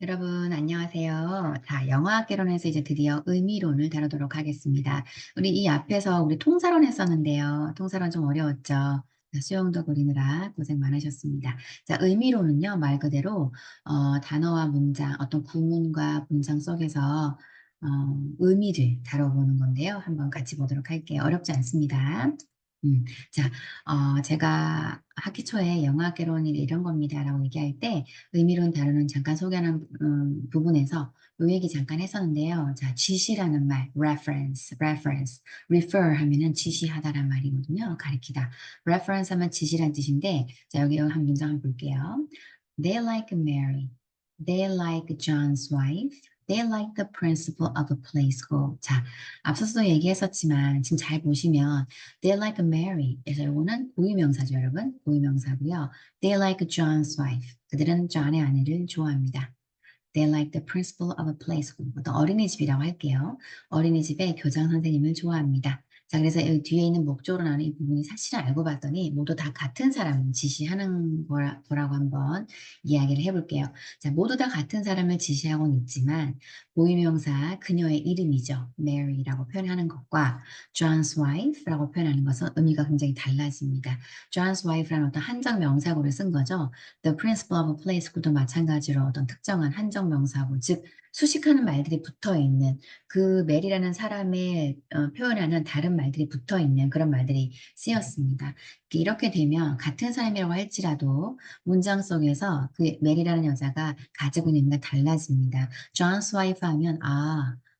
여러분, 안녕하세요. 자, 영어학 개론에서 이제 드디어 의미론을 다루도록 하겠습니다. 우리 앞에서 우리 통사론 했었는데요. 통사론 좀 어려웠죠. 자, 수영도 그리느라 고생 많으셨습니다. 자, 의미론은요, 말 그대로, 단어와 문장, 어떤 구문과 문장 속에서, 의미를 다뤄보는 건데요. 한번 같이 보도록 할게요. 어렵지 않습니다. 자, 제가 학기 초에 영어학 개론이 이런 겁니다라고 얘기할 때, 의미론 다루는 잠깐 소개하는 부분에서 요 얘기 잠깐 했었는데요. 자, 지시라는 말, reference, refer 하면은 지시하다란 말이거든요. 가리키다. reference 하면 지시란 뜻인데, 자, 여기 한 문장 한번 볼게요. They like Mary. They like John's wife. They like the principal of a play school. 자, 앞서서도 얘기했었지만 지금 잘 보시면 They like Mary. 그래서 이거는 고유명사죠, 여러분. 고유명사고요. They like John's wife. 그들은 존의 아내를 좋아합니다. They like the principal of a play school. 어떤 어린이집이라고 할게요. 어린이집의 교장 선생님을 좋아합니다. 자, 그래서 여기 뒤에 있는 목적으로 나오는 이 부분이 사실은 알고 봤더니 모두 다 같은 사람을 지시하는 거라고 한번 이야기를 해볼게요. 자, 모두 다 같은 사람을 지시하고는 있지만 고유명사 그녀의 이름이죠. Mary라고 표현하는 것과 John's wife라고 표현하는 것은 의미가 굉장히 달라집니다. John's wife라는 어떤 한정 명사구를 쓴 거죠. The principal of a play school도 마찬가지로 어떤 특정한 한정 명사구, 즉 수식하는 말들이 붙어 있는 그 메리라는 사람의 표현하는 다른 말들이 붙어 있는 그런 말들이 쓰였습니다. 이렇게 되면 같은 사람이라고 할지라도 문장 속에서 그 메리라는 여자가 가지고 있는 의미가 달라집니다. John's wife 하면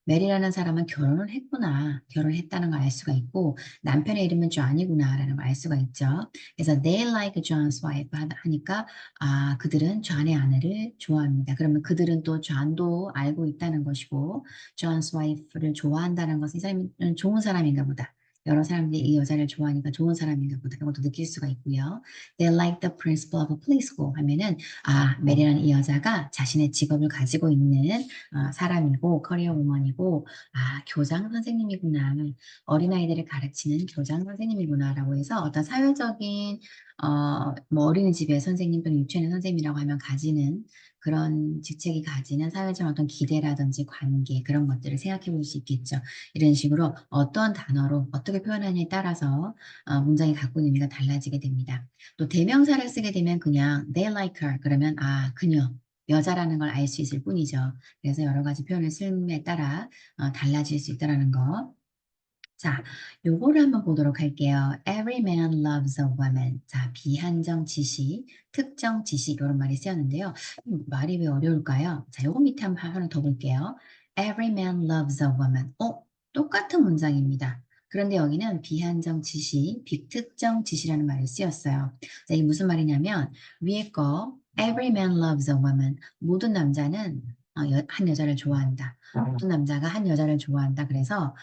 메리라는 사람은 결혼을 했구나. 결혼했다는 걸 알 수가 있고 남편의 이름은 존이구나라는 걸 알 수가 있죠. 그래서 they like John's wife 하니까 그들은 존의 아내를 좋아합니다. 그러면 그들은 또 존도 알고 있다는 것이고 John's wife를 좋아한다는 것은 이 사람은 좋은 사람인가 보다. 여러 사람들이 이 여자를 좋아하니까 좋은 사람인가 보다. 이런 것도 느낄 수가 있고요. They like the principal of a play school 하면은 메리라는 이 여자가 자신의 직업을 가지고 있는 사람이고 커리어 우먼이고 교장 선생님이구나. 어린아이들을 가르치는 교장 선생님이구나라고 해서 어떤 사회적인 뭐 어린이집의 선생님 또는 유치원의 선생님이라고 하면 가지는 그런 직책이 가지는 사회적 어떤 기대라든지 관계 그런 것들을 생각해 볼 수 있겠죠. 이런 식으로 어떤 단어로 어떻게 표현하냐에 따라서 문장이 갖고 있는 의미가 달라지게 됩니다. 또 대명사를 쓰게 되면 그냥 they like her 그러면 그녀 여자라는 걸 알 수 있을 뿐이죠. 그래서 여러 가지 표현을 쓰임에 따라 달라질 수 있다는 거. 자, 요거를 한번 보도록 할게요. Every man loves a woman. 자, 비한정 지시, 특정 지시 이런 말이 쓰였는데요. 말이 왜 어려울까요? 자, 요거 밑에 하나 더 볼게요. Every man loves a woman. 똑같은 문장입니다. 그런데 여기는 비한정 지시, 비특정 지시라는 말이 쓰였어요. 자, 이게 무슨 말이냐면 위에 거 Every man loves a woman. 모든 남자는 한 여자를 좋아한다. 모든 남자가 한 여자를 좋아한다. 그래서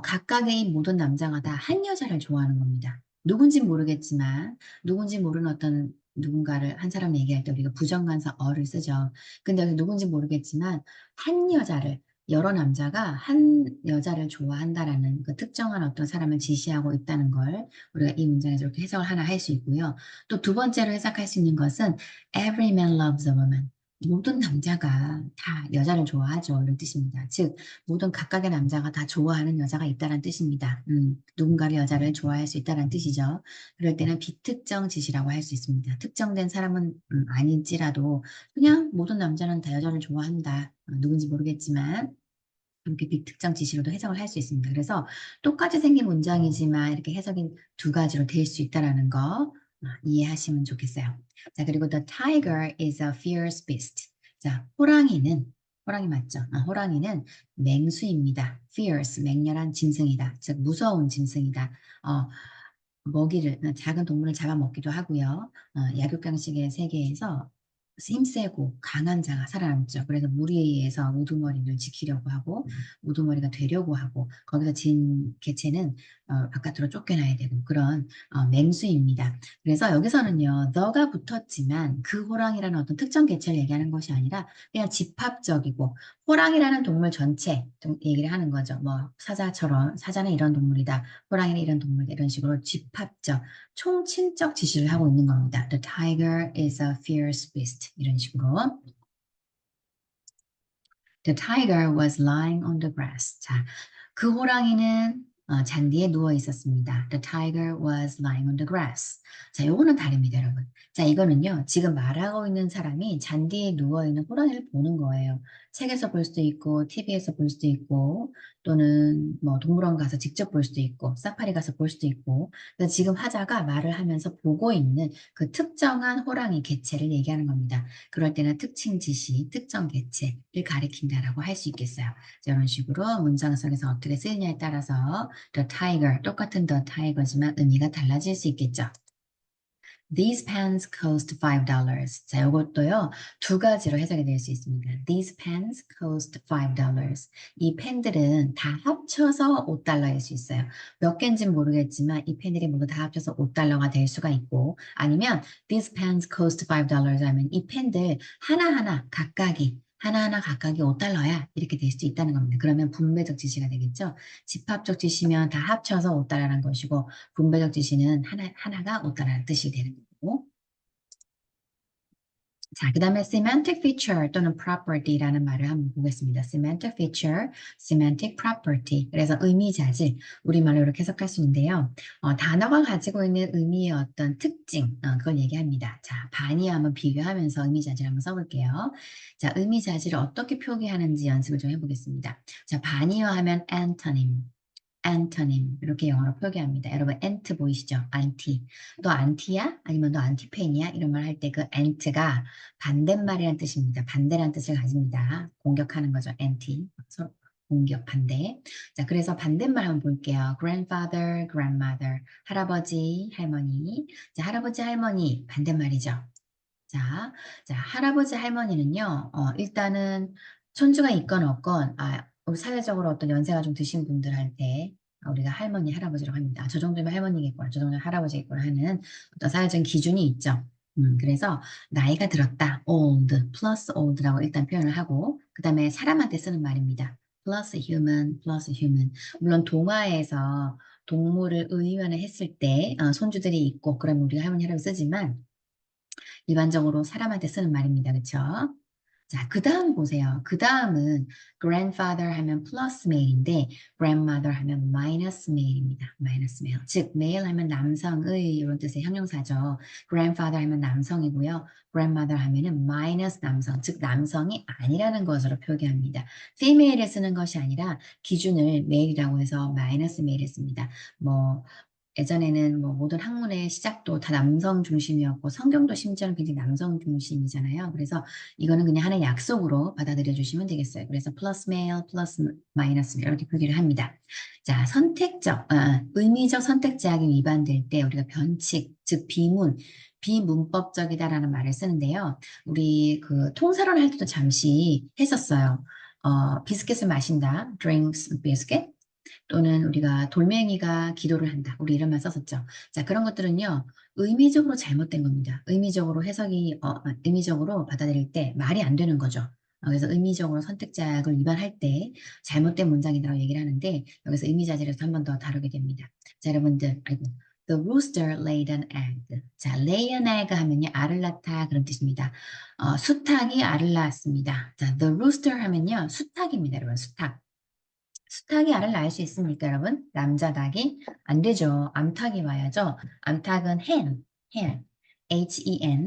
각각의 모든 남자가 다 한 여자를 좋아하는 겁니다. 누군지 모르겠지만 누군지 모르는 어떤 누군가를 한 사람 얘기할 때 우리가 부정관사 어를 쓰죠. 근데 여기 누군지 모르겠지만 한 여자를 여러 남자가 한 여자를 좋아한다라는 그 특정한 어떤 사람을 지시하고 있다는 걸 우리가 이 문장에서 이렇게 해석을 하나 할 수 있고요. 또 두 번째로 해석할 수 있는 것은 Every man loves a woman. 모든 남자가 다 여자를 좋아하죠. 이런 뜻입니다. 즉 모든 각각의 남자가 다 좋아하는 여자가 있다는 뜻입니다. 누군가를 여자를 좋아할 수 있다는 뜻이죠. 그럴 때는 비특정 지시라고 할 수 있습니다. 특정된 사람은 아닐지라도 그냥 모든 남자는 다 여자를 좋아한다. 누군지 모르겠지만 이렇게 비특정 지시로도 해석을 할 수 있습니다. 그래서 똑같이 생긴 문장이지만 이렇게 해석이 두 가지로 될 수 있다는 거 이해하시면 좋겠어요. 자, 그리고 the tiger is a fierce beast. 자, 호랑이 맞죠? 호랑이는 맹수입니다. fierce, 맹렬한 짐승이다. 즉, 무서운 짐승이다. 작은 동물을 잡아먹기도 하고요. 약육강식의 세계에서 힘세고 강한 자가 살아남죠. 그래서 무리에서 우두머리를 지키려고 하고 우두머리가 되려고 하고 거기서 진 개체는 바깥으로 쫓겨나야 되고 그런 맹수입니다. 그래서 여기서는요. 너가 붙었지만 그 호랑이라는 어떤 특정 개체를 얘기하는 것이 아니라 그냥 집합적이고 호랑이라는 동물 전체 얘기를 하는 거죠. 뭐 사자는 이런 동물이다. 호랑이는 이런 동물이다. 이런 식으로 집합적 총칭적 지시를 하고 있는 겁니다. The tiger is a fierce beast. 이런 식으로. The tiger was lying on the grass. 자, 그 호랑이는 잔디에 누워 있었습니다. The tiger was lying on the grass. 자, 요거는 다릅니다, 여러분. 자, 이거는요, 지금 말하고 있는 사람이 잔디에 누워 있는 호랑이를 보는 거예요. 책에서 볼 수도 있고, TV에서 볼 수도 있고, 또는 뭐 동물원 가서 직접 볼 수도 있고, 사파리 가서 볼 수도 있고. 그래서 지금 화자가 말을 하면서 보고 있는 그 특정한 호랑이 개체를 얘기하는 겁니다. 그럴 때는 특징 지시, 특정 개체를 가리킨다라고 할 수 있겠어요. 자, 이런 식으로 문장 속에서 어떻게 쓰이냐에 따라서 the tiger, 똑같은 the tiger지만 의미가 달라질 수 있겠죠. These pens cost $5. 자, 이것도요, 두 가지로 해석이 될 수 있습니다. These pens cost $5. 이 펜들은 다 합쳐서 $5일 수 있어요. 몇 개인지는 모르겠지만 이 펜들이 모두 다 합쳐서 $5가 될 수가 있고, 아니면 These pens cost $5 하면 이 펜들 하나하나 각각이 $5야. 이렇게 될 수도 있다는 겁니다. 그러면 분배적 지시가 되겠죠. 집합적 지시면 다 합쳐서 $5라는 것이고, 분배적 지시는 하나가 $5라는 뜻이 되는 거고. 자, 그 다음에 semantic feature 또는 property라는 말을 한번 보겠습니다. semantic feature, semantic property. 그래서 의미 자질, 우리말로 이렇게 해석할 수 있는데요. 단어가 가지고 있는 의미의 어떤 특징, 그걸 얘기합니다. 자, 반이 한번 비교하면서 의미 자질 한번 써볼게요. 자, 의미 자질을 어떻게 표기하는지 연습을 좀 해보겠습니다. 자, 반이어 하면 antonym. antonym 이렇게 영어로 표기합니다. 여러분 ant 보이시죠? 안티. 너 안티야? 아니면 너 안티팬이야? 이런 말 할 때 그 ant가 반대말이라는 뜻입니다. 반대라는 뜻을 가집니다. 공격하는 거죠. anti. 서로 공격 반대. 자, 그래서 반대말 한번 볼게요. grandfather, grandmother. 할아버지, 할머니. 자, 할아버지, 할머니 반대말이죠. 자, 할아버지, 할머니는요, 일단은 손주가 있건 없건, 우리 사회적으로 어떤 연세가 좀 드신 분들한테 우리가 할머니, 할아버지라고 합니다. 저 정도면 할머니겠구나, 저 정도면 할아버지겠구나 하는 어떤 사회적인 기준이 있죠. 그래서 나이가 들었다, old, plus old라고 일단 표현을 하고, 그 다음에 사람한테 쓰는 말입니다. plus human, plus human. 물론 동화에서 동물을 의원을 했을 때 손주들이 있고, 그러면 우리가 할머니, 할아버지 쓰지만, 일반적으로 사람한테 쓰는 말입니다. 그쵸? 자, 그 다음 보세요. 그 다음은 grandfather 하면 plus male인데 grandmother 하면 minus male입니다. minus male. 즉, male 하면 남성의 이런 뜻의 형용사죠. grandfather 하면 남성이고요. grandmother 하면은 minus 남성, 즉 남성이 아니라는 것으로 표기합니다. female을 쓰는 것이 아니라 기준을 male이라고 해서 minus male을 씁니다. 뭐 예전에는 뭐 모든 학문의 시작도 다 남성 중심이었고 성경도 심지어는 굉장히 남성 중심이잖아요. 그래서 이거는 그냥 하나의 약속으로 받아들여 주시면 되겠어요. 그래서 플러스 메일, 플러스 마이너스 이렇게 표기를 합니다. 자, 의미적 선택 제약이 위반될 때 우리가 변칙, 즉 비문, 비문법적이다라는 말을 쓰는데요. 우리 그 통사론 할 때도 잠시 했었어요. 비스켓을 마신다, drinks biscuit. 또는 우리가 돌멩이가 기도를 한다. 우리 이런 말 썼었죠. 자, 그런 것들은요. 의미적으로 잘못된 겁니다. 의미적으로 받아들일 때 말이 안 되는 거죠. 그래서 의미적으로 선택작을 위반할 때 잘못된 문장이라고 얘기를 하는데 여기서 의미자질에서 한 번 더 다루게 됩니다. 자, 여러분들, The rooster laid an egg. 자, lay an egg 하면요. 알을 낳다 그런 뜻입니다. 수탉이 알을 낳았습니다. 자, the rooster 하면요. 수탉입니다. 여러분, 수탉. 수탉이 알을 낳을 수 있습니까, 여러분? 남자 닭이? 안 되죠. 암탉이 와야죠. 암탉은 hen,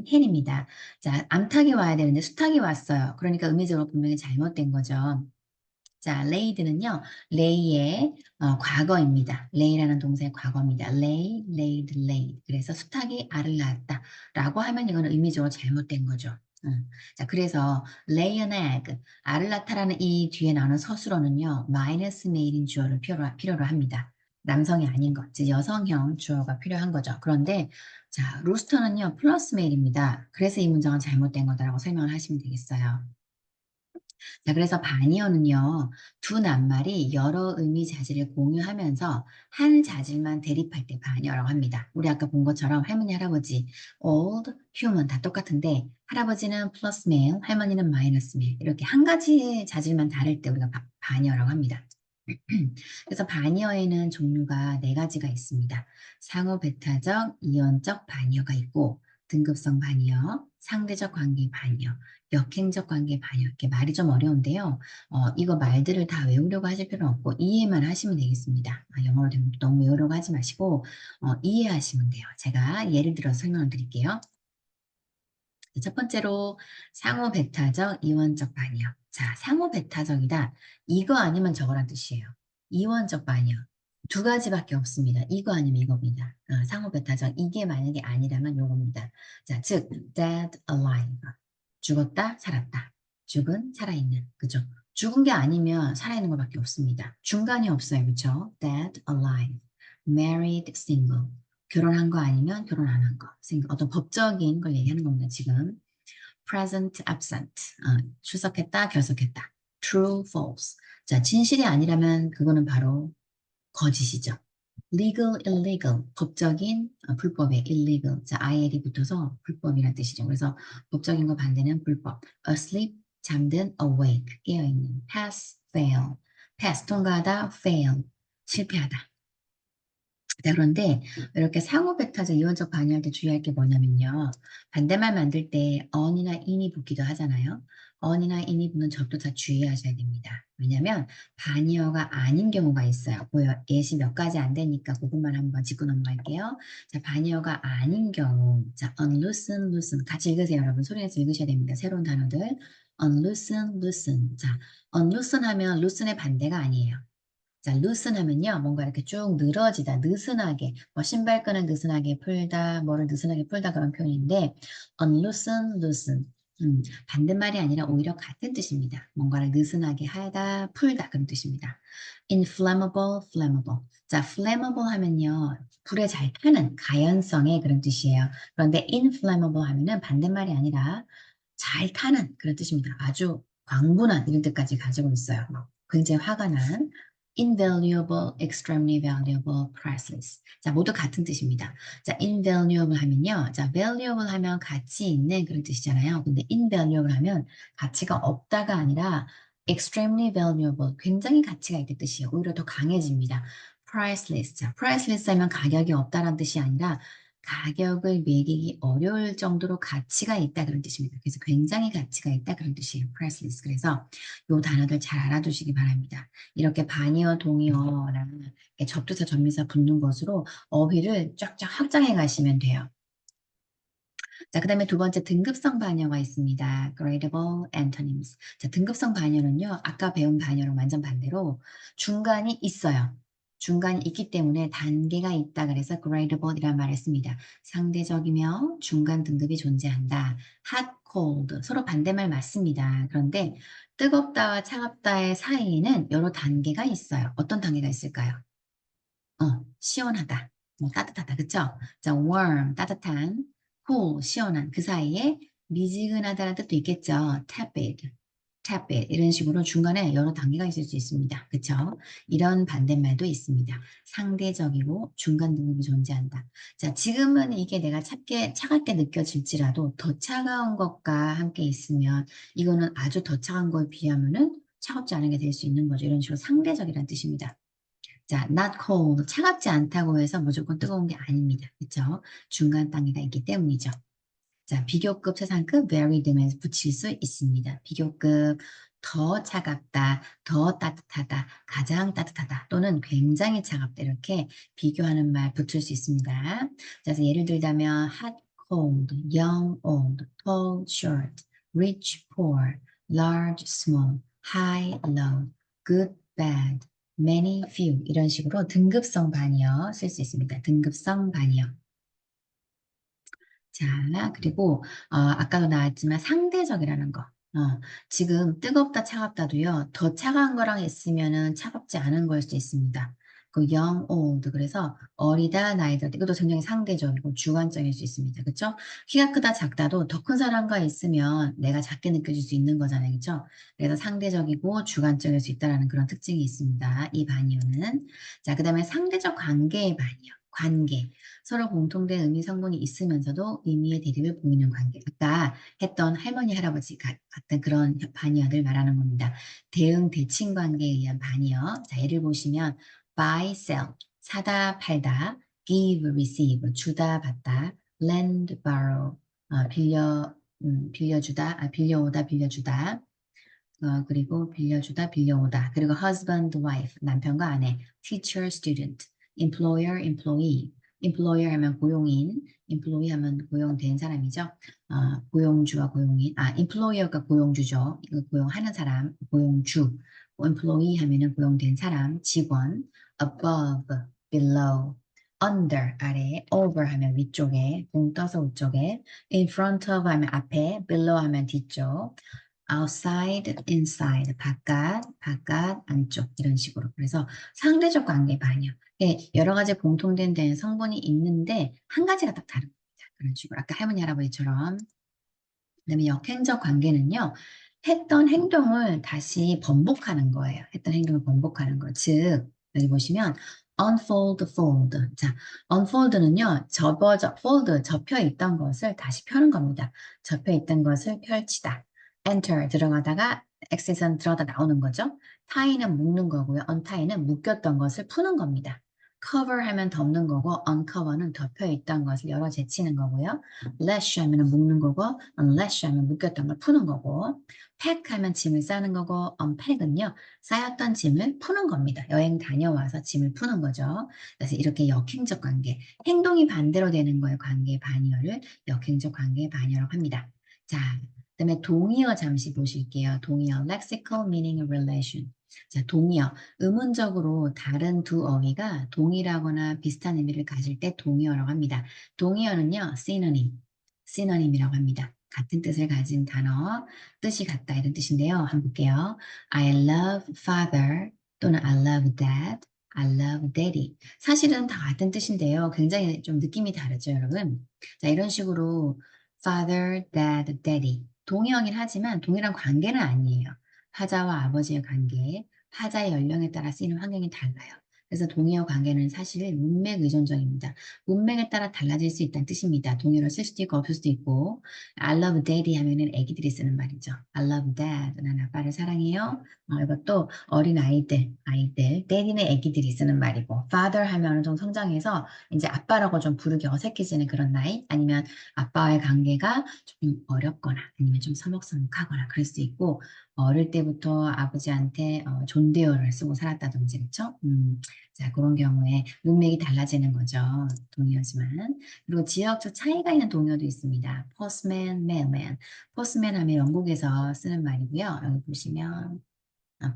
hen입니다. 자, 암탉이 와야 되는데 수탉이 왔어요. 그러니까 의미적으로 분명히 잘못된 거죠. 자, laid는요, lay의 과거입니다. lay라는 동사의 과거입니다. laid. 그래서 수탉이 알을 낳았다. 라고 하면 이거는 의미적으로 잘못된 거죠. 자, 그래서 lay an egg, 알을 낳다라는 이 뒤에 나오는 서술어는요, minus made인 주어를 필요로 합니다. 남성이 아닌 것, 즉 여성형 주어가 필요한 거죠. 그런데 자, 루스터는요, 플러스 메일입니다. 그래서 이 문장은 잘못된 거다라고 설명을 하시면 되겠어요. 자, 그래서 바니어는요, 두 낱말이 여러 의미 자질을 공유하면서 한 자질만 대립할 때 바니어라고 합니다. 우리 아까 본 것처럼 할머니, 할아버지, old, human 다 똑같은데 할아버지는 플러스 메일, 할머니는 마이너스 메일 이렇게 한 가지 자질만 다를 때 우리가 바니어라고 합니다. 그래서 바니어에는 종류가 네 가지가 있습니다. 상호 배타적, 이원적 바니어가 있고 등급성 바니어, 상대적 관계 반여, 역행적 관계 반여. 이렇게 말이 좀 어려운데요. 이거 말들을 다 외우려고 하실 필요는 없고 이해만 하시면 되겠습니다. 영어로 되면 너무 외우려고 하지 마시고 이해하시면 돼요. 제가 예를 들어서 설명을 드릴게요. 첫 번째로 상호 배타적, 이원적 반여. 자, 상호 배타적이다. 이거 아니면 저거란 뜻이에요. 이원적 반여. 두 가지밖에 없습니다. 이거 아니면 이겁니다. 상호 배타적. 이게 만약에 아니라면 요겁니다. 자, 즉 dead, alive. 죽었다, 살았다. 죽은, 살아있는. 그죠? 죽은 게 아니면 살아있는 것밖에 없습니다. 중간이 없어요. 그죠? dead, alive. married, single. 결혼한 거 아니면 결혼 안 한 거. 어떤 법적인 걸 얘기하는 겁니다, 지금. present, absent. 출석했다, 결석했다. true, false. 자, 진실이 아니라면 그거는 바로 거짓이죠. legal, illegal. 법적인, 불법의 illegal. 자, il이 붙어서 불법이라는 뜻이죠. 그래서 법적인 거 반대는 불법. asleep, 잠든, awake, 깨어있는. pass, fail. pass, 통과하다, fail, 실패하다. 자, 그런데 이렇게 상호배타적 이원적 반의할 때 주의할 게 뭐냐면요. 반대말 만들 때 on이나 in이 붙기도 하잖아요. on이나 in이 붙는 접두사 주의하셔야 됩니다. 왜냐면 반의어가 아닌 경우가 있어요. 보여 예시 몇 가지 안 되니까 그것만 한번 짚고 넘어갈게요. 자, 반의어가 아닌 경우. 자, unloosen, loosen. 같이 읽으세요, 여러분. 소리 내서 읽으셔야 됩니다. 새로운 단어들. unloosen, loosen. 자, unloosen 하면 loosen의 반대가 아니에요. 자, loosen 하면요. 뭔가 이렇게 쭉 늘어지다, 느슨하게, 뭐 신발끈을 느슨하게 풀다, 뭐를 느슨하게 풀다 그런 표현인데 unloosen, loosen. 반대말이 아니라 오히려 같은 뜻입니다. 뭔가를 느슨하게 하다, 풀다 그런 뜻입니다. inflammable, flammable. 자, flammable 하면요. 불에 잘 타는 가연성의 그런 뜻이에요. 그런데 inflammable 하면은 반대말이 아니라 잘 타는 그런 뜻입니다. 아주 광분한 이런 뜻까지 가지고 있어요. 굉장히 화가 난 invaluable, extremely valuable, priceless. 자, 모두 같은 뜻입니다. 자, invaluable 하면요. 자, valuable 하면 가치 있는 그런 뜻이잖아요. 근데 invaluable 하면 가치가 없다가 아니라 extremely valuable, 굉장히 가치가 있다는 뜻이에요. 오히려 더 강해집니다. priceless. 자, priceless 하면 가격이 없다는 뜻이 아니라 가격을 매기기 어려울 정도로 가치가 있다 그런 뜻입니다. 그래서 굉장히 가치가 있다 그런 뜻이에요. priceless. 그래서 이 단어들 잘 알아두시기 바랍니다. 이렇게 반의어, 동의어랑 접두사, 접미사 붙는 것으로 어휘를 쫙쫙 확장해 가시면 돼요. 자, 그 다음에 두 번째 등급성 반의어가 있습니다. gradable antonyms. 자, 등급성 반의어는요, 아까 배운 반의어랑 완전 반대로 중간이 있어요. 중간이 있기 때문에 단계가 있다 그래서 gradable 이라는 말을 씁니다. 상대적이며 중간 등급이 존재한다. hot, cold 서로 반대말 맞습니다. 그런데 뜨겁다와 차갑다의 사이에는 여러 단계가 있어요. 어떤 단계가 있을까요? 시원하다, 뭐 따뜻하다, 그쵸? 자, warm, 따뜻한, cool, 시원한, 그 사이에 미지근하다는 뜻도 있겠죠. tepid, tepid 이런 식으로 중간에 여러 단계가 있을 수 있습니다. 그쵸? 이런 반대말도 있습니다. 상대적이고 중간 등급이 존재한다. 자, 지금은 이게 내가 차갑게 느껴질지라도 더 차가운 것과 함께 있으면 이거는 아주 더 차가운 거에 비하면은 차갑지 않은 게 될 수 있는 거죠. 이런 식으로 상대적이라는 뜻입니다. 자, not cold, 차갑지 않다고 해서 무조건 뜨거운 게 아닙니다. 그렇죠? 중간 단계가 있기 때문이죠. 자, 비교급, 최상급, very 등에서 붙일 수 있습니다. 비교급, 더 차갑다, 더 따뜻하다, 가장 따뜻하다, 또는 굉장히 차갑다 이렇게 비교하는 말 붙일 수 있습니다. 자, 그래서 예를 들자면 hot, cold, young, old, tall, short, rich, poor, large, small, high, low, good, bad, many, few 이런 식으로 등급성 반이어 쓸 수 있습니다. 등급성 반이어. 자, 그리고 아까도 나왔지만 상대적이라는 거. 지금 뜨겁다 차갑다도요. 더 차가운 거랑 있으면은 차갑지 않은 거일 수 있습니다. 그 young, old 그래서 어리다, 나이다 이것도 굉장히 상대적이고 주관적일 수 있습니다. 그렇죠? 키가 크다, 작다도 더 큰 사람과 있으면 내가 작게 느껴질 수 있는 거잖아요. 그렇죠? 그래서 상대적이고 주관적일 수 있다는 그런 특징이 있습니다. 이 반이어는. 자, 그 다음에 상대적 관계의 반이요. 관계. 서로 공통된 의미 성분이 있으면서도 의미의 대립을 보이는 관계. 아까 했던 할머니, 할아버지 같은 그런 반의어들 말하는 겁니다. 대응, 대칭 관계에 의한 반의어. 자, 예를 보시면 buy, sell, 사다, 팔다, give, receive, 주다, 받다, lend, borrow, 빌려, 빌려주다, 빌려오다, 빌려주다. 그리고 빌려주다, 빌려오다. 그리고 husband, wife, 남편과 아내. teacher, student. employer, employee. employer 하면 고용인, employee 하면 고용된 사람이죠. 고용주와 고용인. employer가 고용주죠. 이거 고용하는 사람, 고용주. employee 하면은 고용된 사람, 직원. above, below. under, 아래. over 하면 위쪽에. 붕 떠서 위쪽에. in front of 하면 앞에. below 하면 뒤쪽. outside, inside, 바깥, 바깥, 안쪽 이런 식으로. 그래서 상대적 관계 반영. 예, 여러 가지 공통된 성분이 있는데 한 가지가 딱 다른 겁니다. 그런 식으로. 아까 할머니 할아버지처럼. 그다음에 역행적 관계는요. 했던 행동을 다시 번복하는 거예요. 했던 행동을 번복하는 거. 즉 여기 보시면 unfold, fold. 자, unfold는요. fold, 접혀 있던 것을 다시 펴는 겁니다. 접혀 있던 것을 펼치다. enter, 들어가다가 exit은 들어가다 나오는 거죠. tie는 묶는 거고요. untie는 묶였던 것을 푸는 겁니다. cover 하면 덮는 거고 uncover는 덮여 있던 것을 열어 제치는 거고요. lash 하면 묶는 거고 unlash 하면 묶였던 걸 푸는 거고 pack 하면 짐을 싸는 거고 unpack은요. 쌓였던 짐을 푸는 겁니다. 여행 다녀와서 짐을 푸는 거죠. 그래서 이렇게 역행적 관계, 행동이 반대로 되는 거예요. 관계 반열을 역행적 관계 반열이라고 합니다. 자, 그다음에 동의어 잠시 보실게요. 동의어 lexical meaning relation. 자, 동의어. 의문적으로 다른 두 어휘가 동일하거나 비슷한 의미를 가질 때 동의어라고 합니다. 동의어는요, synonym이라고 합니다. 같은 뜻을 가진 단어, 뜻이 같다 이런 뜻인데요. 한번 볼게요. I love father 또는 I love dad, I love daddy. 사실은 다 같은 뜻인데요. 굉장히 좀 느낌이 다르죠, 여러분. 자, 이런 식으로 father, dad, daddy. 동의어긴 하지만 동일한 관계는 아니에요. 화자와 아버지의 관계, 화자의 연령에 따라 쓰이는 환경이 달라요. 그래서 동의어 관계는 사실 문맥 의존적입니다. 문맥에 따라 달라질 수 있다는 뜻입니다. 동의어로 쓸 수도 있고 없을 수도 있고 I love daddy 하면은 애기들이 쓰는 말이죠. I love dad. 난 아빠를 사랑해요. 이것도 어린 아이들. daddy는 애기들이 쓰는 말이고 father 하면 어느 정도 성장해서 이제 아빠라고 좀 부르기 어색해지는 그런 나이 아니면 아빠와의 관계가 좀 어렵거나 아니면 좀 서먹서먹하거나 그럴 수 있고 어릴 때부터 아버지한테 존대어를 쓰고 살았다든지 그렇죠? 자 그런 경우에 문맥이 달라지는 거죠. 동의어지만 그리고 지역적 차이가 있는 동의어도 있습니다. postman, mailman. postman 하면 영국에서 쓰는 말이고요. 여기 보시면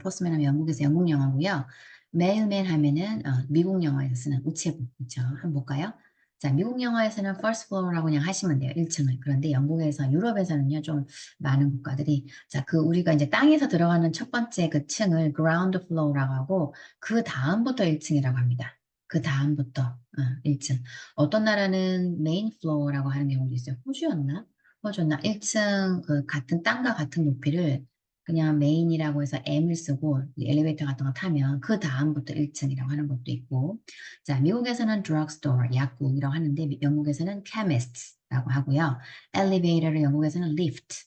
postman 하면 영국에서 영국 영어고요. mailman 하면은 미국 영어에서 쓰는 우체국 그렇죠? 한번 볼까요? 자, 미국 영어에서는 first floor라고 그냥 하시면 돼요. 1층을. 그런데 영국에서, 유럽에서는요, 좀 많은 국가들이, 자, 우리가 이제 땅에서 들어가는 첫 번째 그 층을 ground floor라고 하고, 그 다음부터 1층이라고 합니다. 그 다음부터, 1층. 어떤 나라는 main floor라고 하는 경우도 있어요. 호주였나? 1층 그 같은 땅과 같은 높이를 그냥 메인이라고 해서 M을 쓰고 엘리베이터 같은 거 타면 그 다음부터 1층이라고 하는 것도 있고 자 미국에서는 drugstore, 약국이라고 하는데 영국에서는 chemist라고 하고요. 엘리베이터를 영국에서는 lift,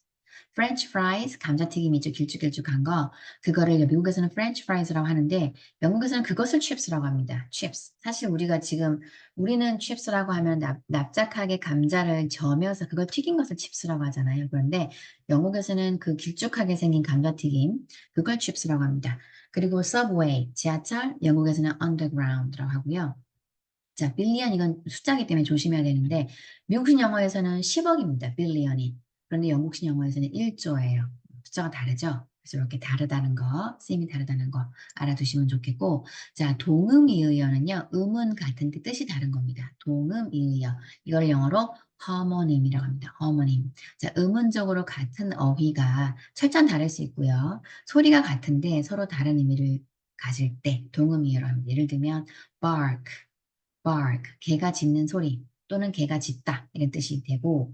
French fries, 감자튀김이죠. 길쭉길쭉한 거. 그거를 미국에서는 French fries라고 하는데 영국에서는 그것을 chips라고 합니다. chips. 사실 우리는 chips라고 하면 납작하게 감자를 저며서 그걸 튀긴 것을 chips라고 하잖아요. 그런데 영국에서는 그 길쭉하게 생긴 감자튀김, 그걸 chips라고 합니다. 그리고 subway, 지하철, 영국에서는 underground라고 하고요. 자, 빌리언 이건 숫자기 때문에 조심해야 되는데 미국식 영어에서는 10억입니다. 빌리언이. 그런데 영국식 영어에서는 1조예요. 숫자가 다르죠? 그래서 이렇게 다르다는 거, 쓰임이 다르다는 거 알아두시면 좋겠고 자, 동음이의어는요. 음은 같은데 뜻이 다른 겁니다. 동음이의어. 이걸 영어로 homonym이라고 합니다. homonym. 자, 음운적으로 같은 어휘가 철자는 다를 수 있고요. 소리가 같은데 서로 다른 의미를 가질 때 동음이의어로 합니다. 예를 들면 bark bark, 개가 짖는 소리 또는 개가 짖다 이런 뜻이 되고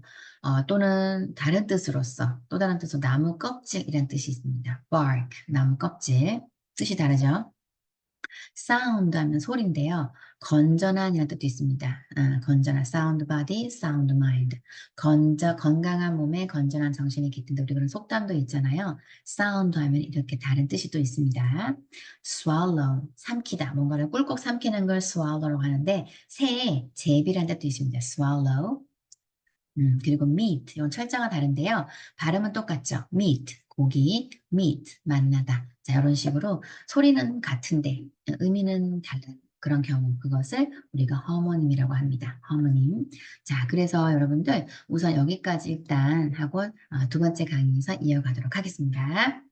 또는 다른 뜻으로서 또 다른 뜻으로 나무 껍질 이런 뜻이 있습니다. bark, 나무 껍질 뜻이 다르죠. sound 하면 소리인데요. 건전한이라는 뜻도 있습니다. 건전한 sound body, sound mind. 건강한 몸에 건전한 정신이 깃든다. 우리 그런 속담도 있잖아요. sound 하면 이렇게 다른 뜻이 또 있습니다. swallow, 삼키다. 뭔가를 꿀꺽 삼키는 걸 swallow라고 하는데 새의 제비라는 뜻도 있습니다. swallow. 그리고 meet 이건 철자가 다른데요. 발음은 똑같죠. meet 고기, meet 만나다. 자, 이런 식으로 소리는 같은데 의미는 다른 그런 경우 그것을 우리가 homo님이라고 합니다. homo님. 자, 그래서 여러분들 우선 여기까지 일단 하고 두 번째 강의에서 이어가도록 하겠습니다.